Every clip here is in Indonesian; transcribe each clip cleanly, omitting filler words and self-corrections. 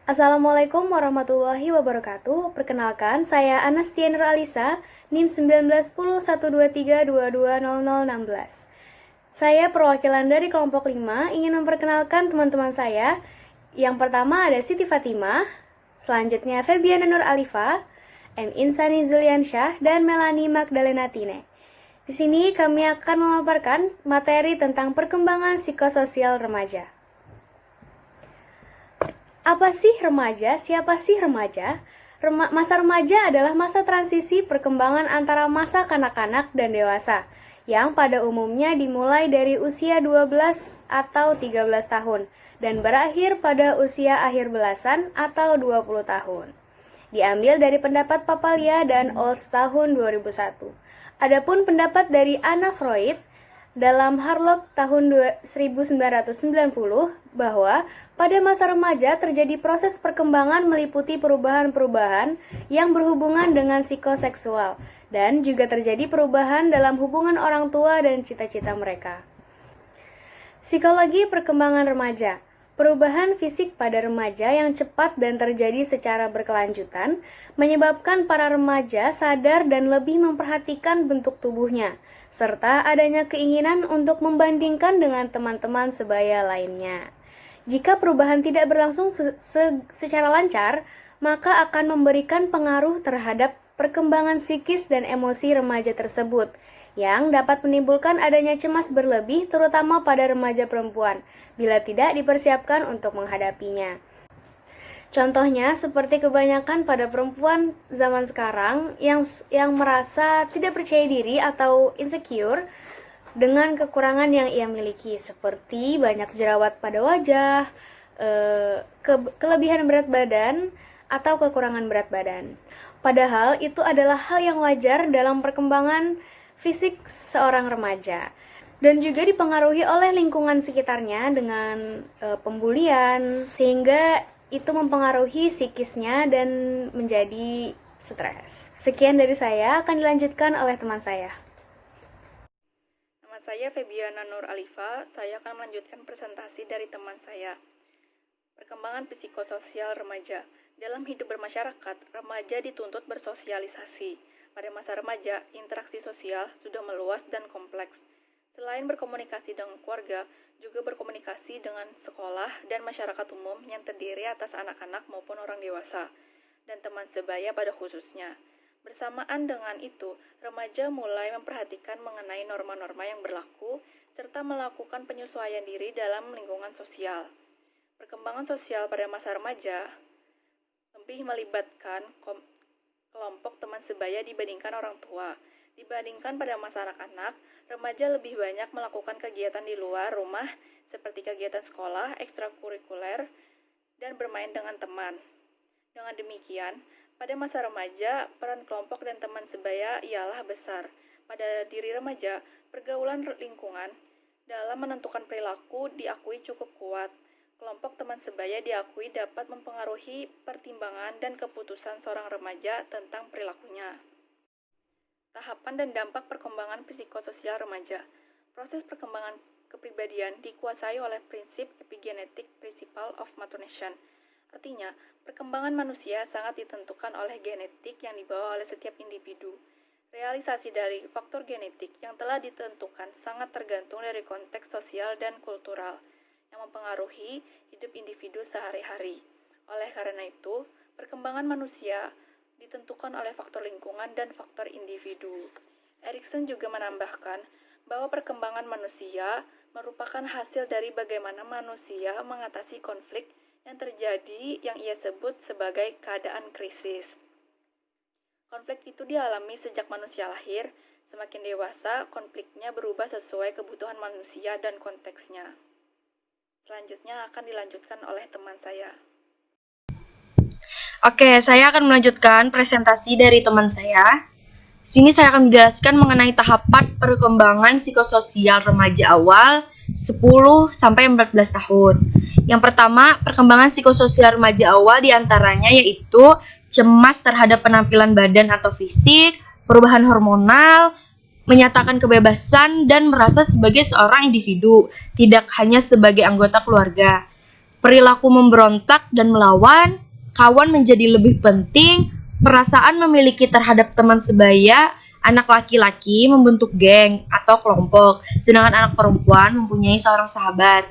Assalamualaikum warahmatullahi wabarakatuh. Perkenalkan, saya Anastia Nur Alisa, NIM 19101232220016. Saya perwakilan dari kelompok 5 ingin memperkenalkan teman-teman saya. Yang pertama ada Siti Fatimah, selanjutnya Febiana Nur Alifa, M. Insani Zuliansyah, dan Melanie Magdalena Tine. Di sini kami akan memaparkan materi tentang perkembangan psikososial remaja. Apa sih remaja? Siapa sih remaja? Masa remaja adalah masa transisi perkembangan antara masa kanak-kanak dan dewasa, yang pada umumnya dimulai dari usia 12 atau 13 tahun, dan berakhir pada usia akhir belasan atau 20 tahun. Diambil dari pendapat Papalia dan Olds tahun 2001. Adapun pendapat dari Anna Freud dalam Harlock tahun 1990 bahwa pada masa remaja terjadi proses perkembangan meliputi perubahan-perubahan yang berhubungan dengan psikoseksual dan juga terjadi perubahan dalam hubungan orang tua dan cita-cita mereka. Psikologi perkembangan remaja. Perubahan fisik pada remaja yang cepat dan terjadi secara berkelanjutan menyebabkan para remaja sadar dan lebih memperhatikan bentuk tubuhnya, serta adanya keinginan untuk membandingkan dengan teman-teman sebaya lainnya. Jika perubahan tidak berlangsung secara lancar, maka akan memberikan pengaruh terhadap perkembangan psikis dan emosi remaja tersebut, yang dapat menimbulkan adanya cemas berlebih terutama pada remaja perempuan, bila tidak dipersiapkan untuk menghadapinya. Contohnya seperti kebanyakan pada perempuan zaman sekarang yang merasa tidak percaya diri atau insecure dengan kekurangan yang ia miliki, seperti banyak jerawat pada wajah, kelebihan berat badan, atau kekurangan berat badan. Padahal itu adalah hal yang wajar dalam perkembangan fisik seorang remaja, dan juga dipengaruhi oleh lingkungan sekitarnya dengan pembulian, sehingga itu mempengaruhi psikisnya dan menjadi stres. Sekian dari saya, akan dilanjutkan oleh teman saya. Nama saya Febiana Nur Alifa. Saya akan melanjutkan presentasi dari teman saya. Perkembangan psikososial remaja. Dalam hidup bermasyarakat, remaja dituntut bersosialisasi. Pada masa remaja, interaksi sosial sudah meluas dan kompleks. Selain berkomunikasi dengan keluarga, juga berkomunikasi dengan sekolah dan masyarakat umum yang terdiri atas anak-anak maupun orang dewasa, dan teman sebaya pada khususnya. Bersamaan dengan itu, remaja mulai memperhatikan mengenai norma-norma yang berlaku, serta melakukan penyesuaian diri dalam lingkungan sosial. Perkembangan sosial pada masa remaja lebih melibatkan kelompok teman sebaya dibandingkan orang tua. Dibandingkan pada masa anak-anak, remaja lebih banyak melakukan kegiatan di luar rumah seperti kegiatan sekolah, ekstrakurikuler, dan bermain dengan teman. Dengan demikian, pada masa remaja, peran kelompok dan teman sebaya ialah besar. Pada diri remaja, pergaulan lingkungan dalam menentukan perilaku diakui cukup kuat. Kelompok teman sebaya diakui dapat mempengaruhi pertimbangan dan keputusan seorang remaja tentang perilakunya. Tahapan dan dampak perkembangan psikososial remaja. Proses perkembangan kepribadian dikuasai oleh prinsip epigenetik principle of maturation. Artinya, perkembangan manusia sangat ditentukan oleh genetik yang dibawa oleh setiap individu. Realisasi dari faktor genetik yang telah ditentukan sangat tergantung dari konteks sosial dan kultural yang mempengaruhi hidup individu sehari-hari. Oleh karena itu, perkembangan manusia ditentukan oleh faktor lingkungan dan faktor individu. Erikson juga menambahkan bahwa perkembangan manusia merupakan hasil dari bagaimana manusia mengatasi konflik yang terjadi yang ia sebut sebagai keadaan krisis. Konflik itu dialami sejak manusia lahir, semakin dewasa konfliknya berubah sesuai kebutuhan manusia dan konteksnya. Selanjutnya akan dilanjutkan oleh teman saya. Oke, saya akan melanjutkan presentasi dari teman saya. Di sini saya akan menjelaskan mengenai tahapan perkembangan psikososial remaja awal 10 sampai 14 tahun. Yang pertama, perkembangan psikososial remaja awal diantaranya yaitu cemas terhadap penampilan badan atau fisik, perubahan hormonal, menyatakan kebebasan dan merasa sebagai seorang individu, tidak hanya sebagai anggota keluarga. perilaku memberontak dan melawan, kawan menjadi lebih penting, perasaan memiliki terhadap teman sebaya, anak laki-laki membentuk geng atau kelompok, sedangkan anak perempuan mempunyai seorang sahabat.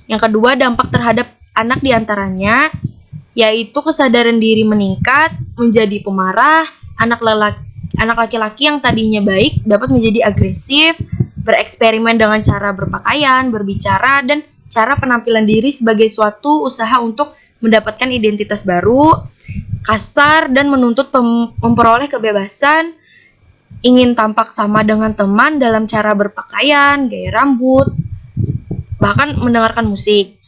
Yang kedua, dampak terhadap anak diantaranya, yaitu kesadaran diri meningkat, menjadi pemarah, anak laki-laki yang tadinya baik dapat menjadi agresif, bereksperimen dengan cara berpakaian, berbicara, dan cara penampilan diri sebagai suatu usaha untuk mendapatkan identitas baru, kasar dan menuntut memperoleh kebebasan, ingin tampak sama dengan teman dalam cara berpakaian, gaya rambut, bahkan mendengarkan musik.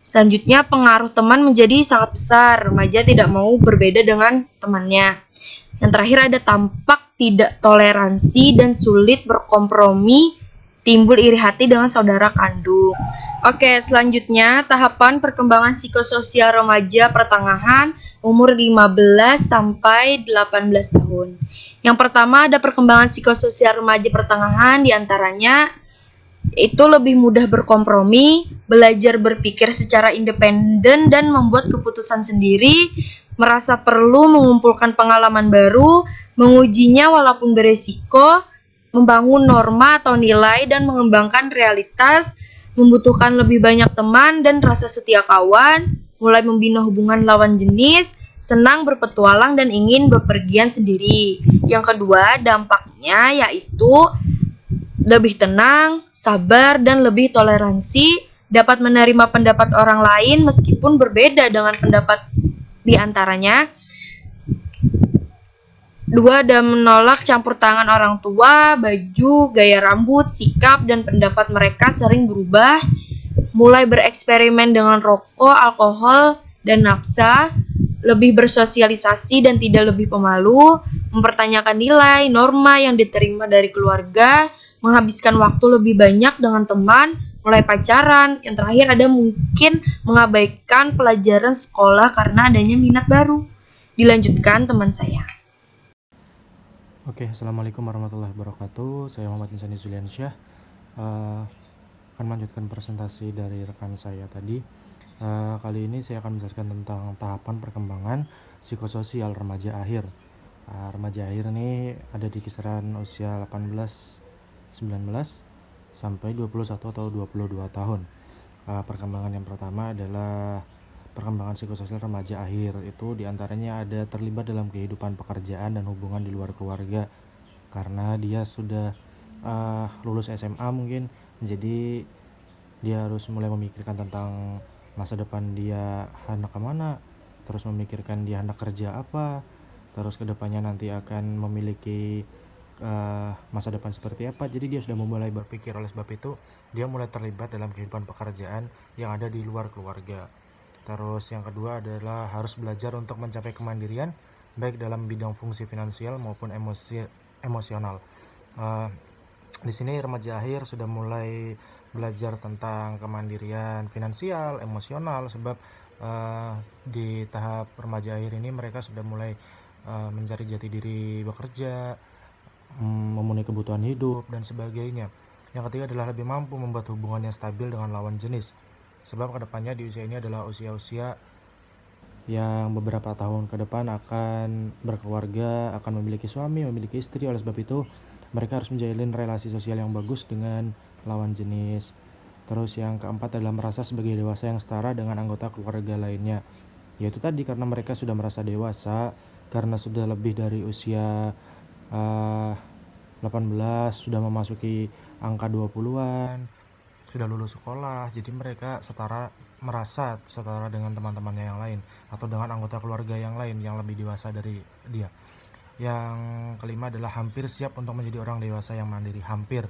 Selanjutnya, pengaruh teman menjadi sangat besar. Remaja tidak mau berbeda dengan temannya. Yang terakhir ada tampak tidak toleransi dan sulit berkompromi, timbul iri hati dengan saudara kandung. Oke, selanjutnya tahapan perkembangan psikososial remaja pertengahan umur 15 sampai 18 tahun. Yang pertama ada perkembangan psikososial remaja pertengahan, diantaranya itu lebih mudah berkompromi, belajar berpikir secara independen dan membuat keputusan sendiri, merasa perlu mengumpulkan pengalaman baru, mengujinya walaupun beresiko, membangun norma atau nilai dan mengembangkan realitas, membutuhkan lebih banyak teman dan rasa setia kawan, mulai membina hubungan lawan jenis, senang berpetualang dan ingin bepergian sendiri. Yang kedua, dampaknya yaitu lebih tenang, sabar, dan lebih toleransi, dapat menerima pendapat orang lain meskipun berbeda dengan pendapat di antaranya. Dua, dan menolak campur tangan orang tua, baju, gaya rambut, sikap, dan pendapat mereka sering berubah, mulai bereksperimen dengan rokok, alkohol, dan nafsa, lebih bersosialisasi dan tidak lebih pemalu, mempertanyakan nilai, norma yang diterima dari keluarga, menghabiskan waktu lebih banyak dengan teman, mulai pacaran. Yang terakhir ada mungkin mengabaikan pelajaran sekolah karena adanya minat baru. Dilanjutkan teman saya. Oke, Assalamualaikum warahmatullahi wabarakatuh. Saya Muhammad Insani Zuliansyah, akan melanjutkan presentasi dari rekan saya tadi. Kali ini saya akan menjelaskan tentang tahapan perkembangan psikososial remaja akhir. Remaja akhir ini ada di kisaran usia 18, 19 sampai 21 atau 22 tahun. Perkembangan yang pertama adalah perkembangan psikososial remaja akhir. Itu diantaranya ada terlibat dalam kehidupan pekerjaan dan hubungan di luar keluarga, karena dia sudah lulus SMA mungkin, jadi dia harus mulai memikirkan tentang masa depan dia hendak kemana, terus memikirkan dia hendak kerja apa, terus kedepannya nanti akan memiliki masa depan seperti apa. Jadi dia sudah mulai berpikir. Oleh sebab itu dia mulai terlibat dalam kehidupan pekerjaan yang ada di luar keluarga. Terus yang kedua adalah harus belajar untuk mencapai kemandirian baik dalam bidang fungsi finansial maupun emosional. Di sini remaja akhir sudah mulai belajar tentang kemandirian finansial, emosional, sebab di tahap remaja akhir ini mereka sudah mulai mencari jati diri bekerja, memenuhi kebutuhan hidup dan sebagainya. Yang ketiga adalah lebih mampu membuat hubungan yang stabil dengan lawan jenis, sebab kedepannya di usia ini adalah usia-usia yang beberapa tahun ke depan akan berkeluarga, akan memiliki suami, memiliki istri. Oleh sebab itu mereka harus menjalin relasi sosial yang bagus dengan lawan jenis. Terus yang keempat adalah merasa sebagai dewasa yang setara dengan anggota keluarga lainnya, yaitu tadi karena mereka sudah merasa dewasa, karena sudah lebih dari usia 18, sudah memasuki angka 20-an, sudah lulus sekolah, jadi mereka merasa setara dengan teman-temannya yang lain atau dengan anggota keluarga yang lain yang lebih dewasa dari dia. Yang kelima adalah hampir siap untuk menjadi orang dewasa yang mandiri. Hampir.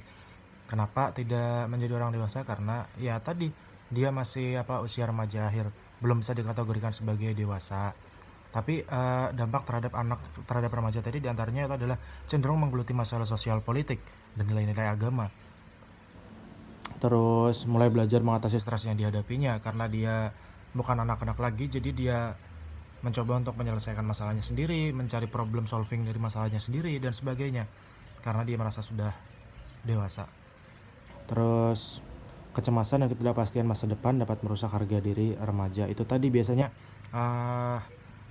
Kenapa tidak menjadi orang dewasa? Karena ya tadi dia masih usia remaja akhir, belum bisa dikategorikan sebagai dewasa. Tapi dampak terhadap remaja tadi diantaranya itu adalah cenderung menggeluti masalah sosial politik dan nilai-nilai agama. Terus mulai belajar mengatasi stres yang dihadapinya, karena dia bukan anak-anak lagi, jadi dia mencoba untuk menyelesaikan masalahnya sendiri, mencari problem solving dari masalahnya sendiri dan sebagainya, karena dia merasa sudah dewasa. Terus kecemasan dan ketidakpastian masa depan dapat merusak harga diri remaja. Itu tadi biasanya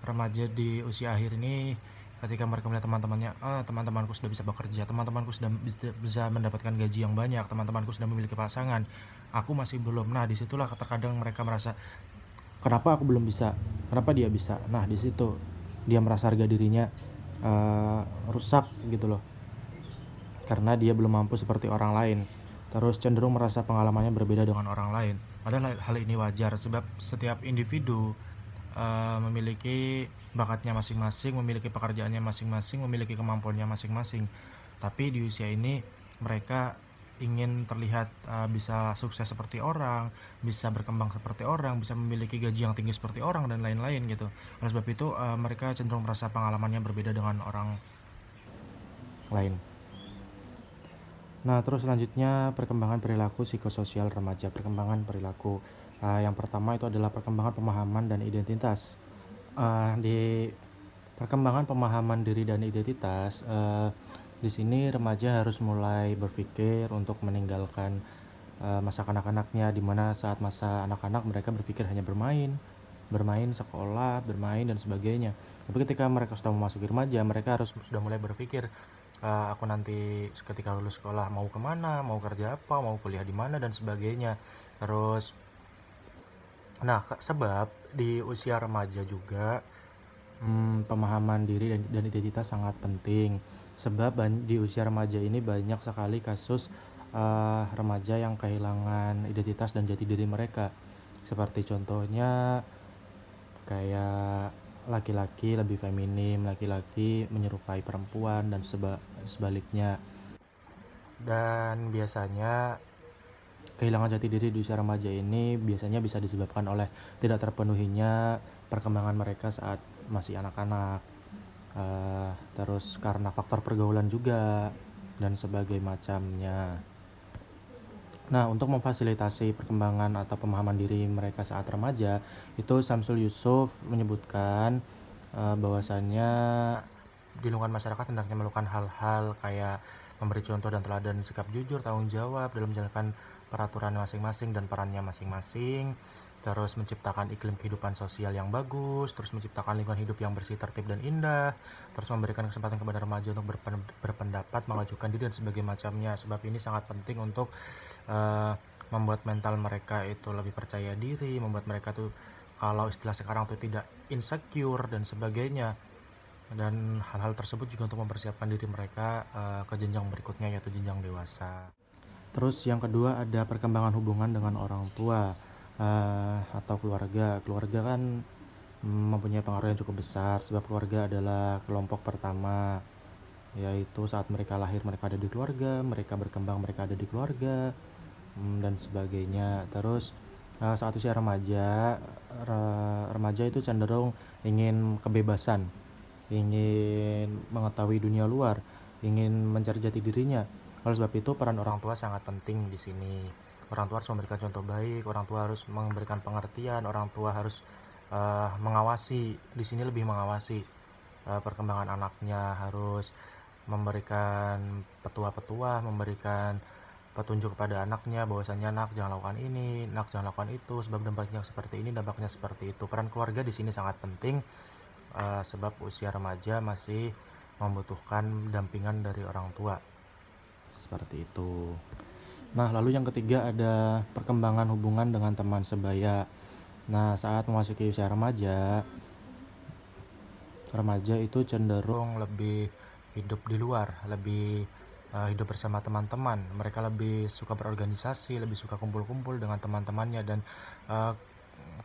remaja di usia akhir ini ketika mereka melihat teman-temannya, teman-temanku sudah bisa bekerja, teman-temanku sudah bisa mendapatkan gaji yang banyak, teman-temanku sudah memiliki pasangan, aku masih belum. Nah, disitulah terkadang mereka merasa, kenapa aku belum bisa, kenapa dia bisa. Nah, di situ dia merasa harga dirinya rusak gitu loh, karena dia belum mampu seperti orang lain. Terus cenderung merasa pengalamannya berbeda dengan orang lain. Padahal hal ini wajar sebab setiap individu memiliki bakatnya masing-masing, memiliki pekerjaannya masing-masing, memiliki kemampuannya masing-masing. Tapi di usia ini mereka ingin terlihat bisa sukses seperti orang, bisa berkembang seperti orang, bisa memiliki gaji yang tinggi seperti orang dan lain-lain gitu. Oleh sebab itu mereka cenderung merasa pengalamannya berbeda dengan orang lain. Nah, terus selanjutnya perkembangan perilaku psikososial remaja. Perkembangan perilaku yang pertama itu adalah perkembangan pemahaman dan identitas. Di perkembangan pemahaman diri dan identitas, di sini remaja harus mulai berpikir untuk meninggalkan masa kanak-kanaknya, di mana saat masa anak-anak mereka berpikir hanya bermain sekolah, bermain dan sebagainya. Tapi ketika mereka sudah memasuki remaja, mereka harus sudah mulai berpikir, aku nanti ketika lulus sekolah mau kemana, mau kerja apa, mau kuliah di mana dan sebagainya. Terus, nah sebab di usia remaja juga pemahaman diri dan identitas sangat penting. Sebab di usia remaja ini banyak sekali kasus remaja yang kehilangan identitas dan jati diri mereka. Seperti contohnya kayak laki-laki lebih feminim, laki-laki menyerupai perempuan dan sebaliknya. Dan biasanya kehilangan jati diri di usia remaja ini biasanya bisa disebabkan oleh tidak terpenuhinya perkembangan mereka saat masih anak-anak, terus karena faktor pergaulan juga dan sebagainya macamnya. Nah, untuk memfasilitasi perkembangan atau pemahaman diri mereka saat remaja, itu Samsul Yusuf menyebutkan bahwasannya di lingkungan masyarakat hendaknya melakukan hal-hal kayak memberi contoh dan teladan sikap jujur, tanggung jawab dalam menjalankan peraturan masing-masing dan perannya masing-masing, terus menciptakan iklim kehidupan sosial yang bagus, terus menciptakan lingkungan hidup yang bersih, tertib dan indah, terus memberikan kesempatan kepada remaja untuk berpendapat, mengajukan diri dan sebagainya macamnya. Sebab ini sangat penting untuk membuat mental mereka itu lebih percaya diri, membuat mereka tuh kalau istilah sekarang tuh tidak insecure dan sebagainya. Dan hal-hal tersebut juga untuk mempersiapkan diri mereka ke jenjang berikutnya, yaitu jenjang dewasa. Terus yang kedua ada perkembangan hubungan dengan orang tua atau keluarga. Keluarga kan mempunyai pengaruh yang cukup besar, sebab keluarga adalah kelompok pertama, yaitu saat mereka lahir mereka ada di keluarga, mereka berkembang mereka ada di keluarga, dan sebagainya. Terus saat usia remaja, remaja itu cenderung ingin kebebasan, ingin mengetahui dunia luar, ingin mencari jati dirinya. Oleh sebab itu peran orang tua sangat penting di sini. Orang tua harus memberikan contoh baik, orang tua harus memberikan pengertian, orang tua harus mengawasi, di sini lebih mengawasi perkembangan anaknya, harus memberikan petua-petua, memberikan petunjuk kepada anaknya bahwasanya nak jangan lakukan ini, nak jangan lakukan itu, sebab dampaknya seperti ini, dampaknya seperti itu. Peran keluarga di sini sangat penting. Sebab usia remaja masih membutuhkan dampingan dari orang tua, seperti itu. Nah, lalu yang ketiga ada perkembangan hubungan dengan teman sebaya. Nah, saat memasuki usia remaja itu cenderung lebih hidup di luar, lebih hidup bersama teman-teman. Mereka lebih suka berorganisasi, lebih suka kumpul-kumpul dengan teman-temannya, dan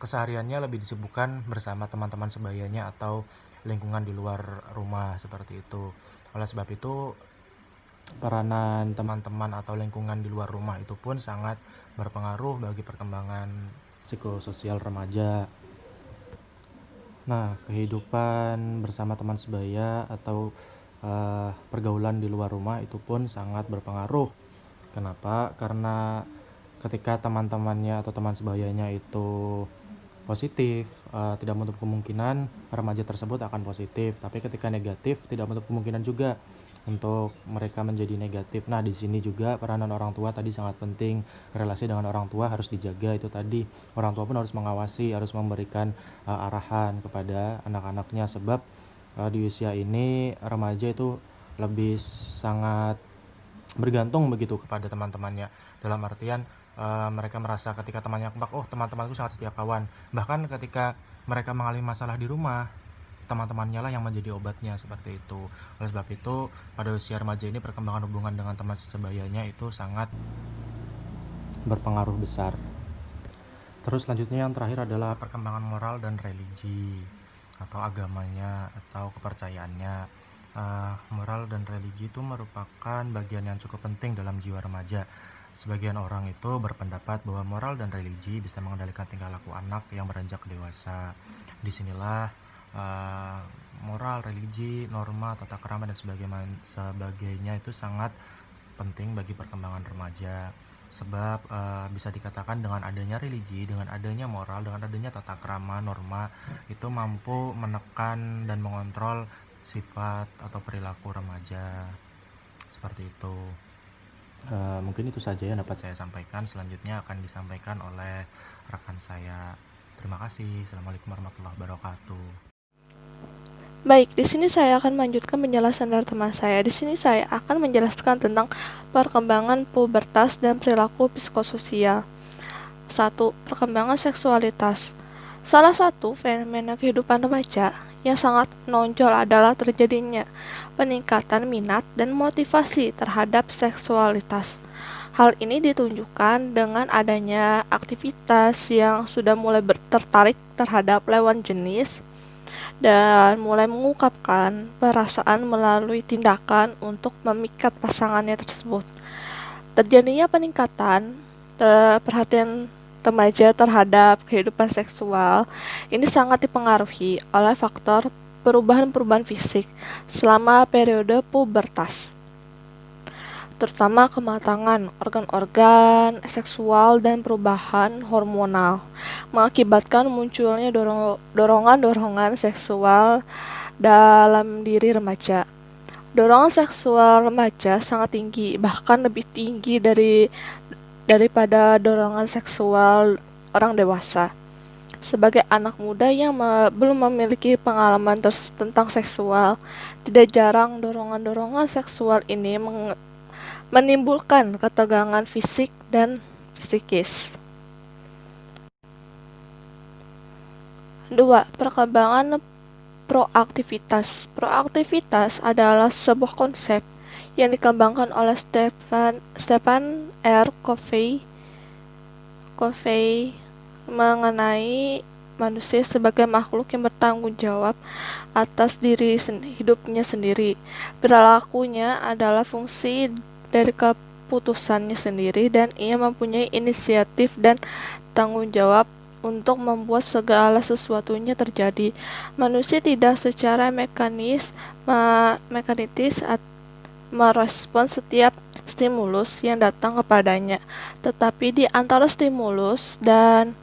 kesehariannya lebih disibukkan bersama teman-teman sebayanya atau lingkungan di luar rumah, seperti itu. Oleh sebab itu peranan teman-teman atau lingkungan di luar rumah itu pun sangat berpengaruh bagi perkembangan psikososial remaja. Nah, kehidupan bersama teman sebaya atau pergaulan di luar rumah itu pun sangat berpengaruh. Kenapa? Karena ketika teman-temannya atau teman sebayanya itu positif, tidak menutup kemungkinan remaja tersebut akan positif, tapi ketika negatif tidak menutup kemungkinan juga untuk mereka menjadi negatif. Nah, di sini juga peranan orang tua tadi sangat penting. Relasi dengan orang tua harus dijaga, itu tadi. Orang tua pun harus mengawasi, harus memberikan arahan kepada anak-anaknya, sebab di usia ini remaja itu lebih sangat bergantung begitu kepada teman-temannya, dalam artian mereka merasa ketika temannya kompak, oh teman-temanku sangat setia kawan. Bahkan ketika mereka mengalami masalah di rumah, teman-temannya lah yang menjadi obatnya, seperti itu. Oleh sebab itu, pada usia remaja ini perkembangan hubungan dengan teman sebayanya itu sangat berpengaruh besar. Terus selanjutnya yang terakhir adalah perkembangan moral dan religi atau agamanya atau kepercayaannya. Moral dan religi itu merupakan bagian yang cukup penting dalam jiwa remaja. Sebagian orang itu berpendapat bahwa moral dan religi bisa mengendalikan tingkah laku anak yang beranjak dewasa. Disinilah moral, religi, norma, tata krama dan sebagainya itu sangat penting bagi perkembangan remaja. Sebab bisa dikatakan dengan adanya religi, dengan adanya moral, dengan adanya tata krama, norma, itu mampu menekan dan mengontrol sifat atau perilaku remaja, seperti itu. Mungkin itu saja yang dapat saya sampaikan. Selanjutnya akan disampaikan oleh rekan saya. Terima kasih. Assalamualaikum warahmatullahi wabarakatuh. Baik, di sini saya akan melanjutkan penjelasan dari teman saya. Di sini saya akan menjelaskan tentang perkembangan pubertas dan perilaku psikososial. 1. Perkembangan seksualitas. Salah satu fenomena kehidupan remaja yang sangat menonjol adalah terjadinya peningkatan minat dan motivasi terhadap seksualitas. Hal ini ditunjukkan dengan adanya aktivitas yang sudah mulai tertarik terhadap lawan jenis dan mulai mengungkapkan perasaan melalui tindakan untuk memikat pasangannya tersebut. Terjadinya peningkatan perhatian remaja terhadap kehidupan seksual ini sangat dipengaruhi oleh faktor perubahan-perubahan fisik selama periode pubertas, terutama kematangan organ-organ seksual dan perubahan hormonal, mengakibatkan munculnya dorongan-dorongan seksual dalam diri remaja. Dorongan seksual remaja sangat tinggi, bahkan lebih tinggi daripada dorongan seksual orang dewasa. Sebagai anak muda yang belum memiliki pengalaman tentang seksual, tidak jarang dorongan-dorongan seksual ini menimbulkan ketegangan fisik dan psikis. 2. Perkembangan proaktivitas. Proaktivitas adalah sebuah konsep yang dikembangkan oleh Stephen R. Covey mengenai manusia sebagai makhluk yang bertanggung jawab atas hidupnya sendiri. Perilakunya adalah fungsi dari keputusannya sendiri dan ia mempunyai inisiatif dan tanggung jawab untuk membuat segala sesuatunya terjadi. Manusia tidak secara mekanitis merespon setiap stimulus yang datang kepadanya, tetapi di antara stimulus dan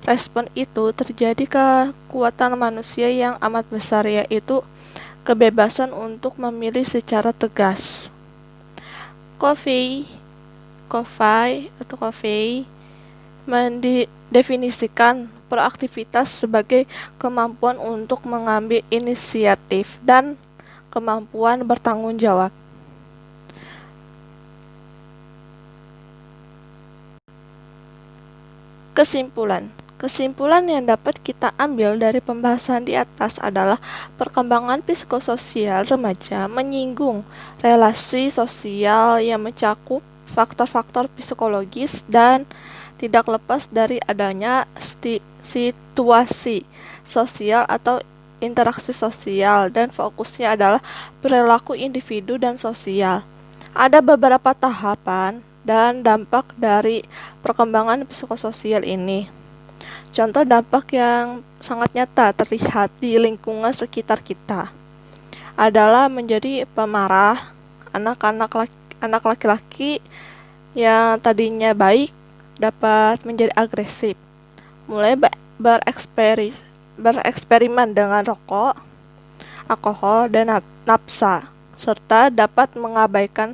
respon itu terjadi kekuatan manusia yang amat besar, yaitu kebebasan untuk memilih secara tegas. Covey mendefinisikan proaktivitas sebagai kemampuan untuk mengambil inisiatif dan kemampuan bertanggung jawab. Kesimpulan yang dapat kita ambil dari pembahasan di atas adalah perkembangan psikososial remaja menyinggung relasi sosial yang mencakup faktor-faktor psikologis dan tidak lepas dari adanya situasi sosial atau interaksi sosial, dan fokusnya adalah perilaku individu dan sosial. Ada beberapa tahapan dan dampak dari perkembangan psikososial ini. Contoh dampak yang sangat nyata terlihat di lingkungan sekitar kita adalah menjadi pemarah. Anak laki-laki yang tadinya baik dapat menjadi agresif, mulai bereksperimen dengan rokok, alkohol, dan nafsa, serta dapat mengabaikan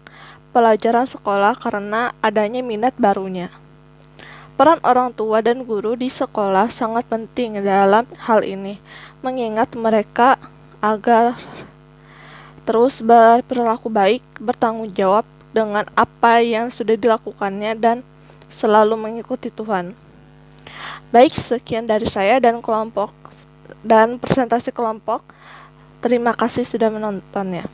pelajaran sekolah karena adanya minat barunya. Peran orang tua dan guru di sekolah sangat penting dalam hal ini, mengingat mereka agar terus berperilaku baik, bertanggung jawab dengan apa yang sudah dilakukannya, dan selalu mengikuti Tuhan. Baik, sekian dari saya dan presentasi kelompok. Terima kasih sudah menontonnya.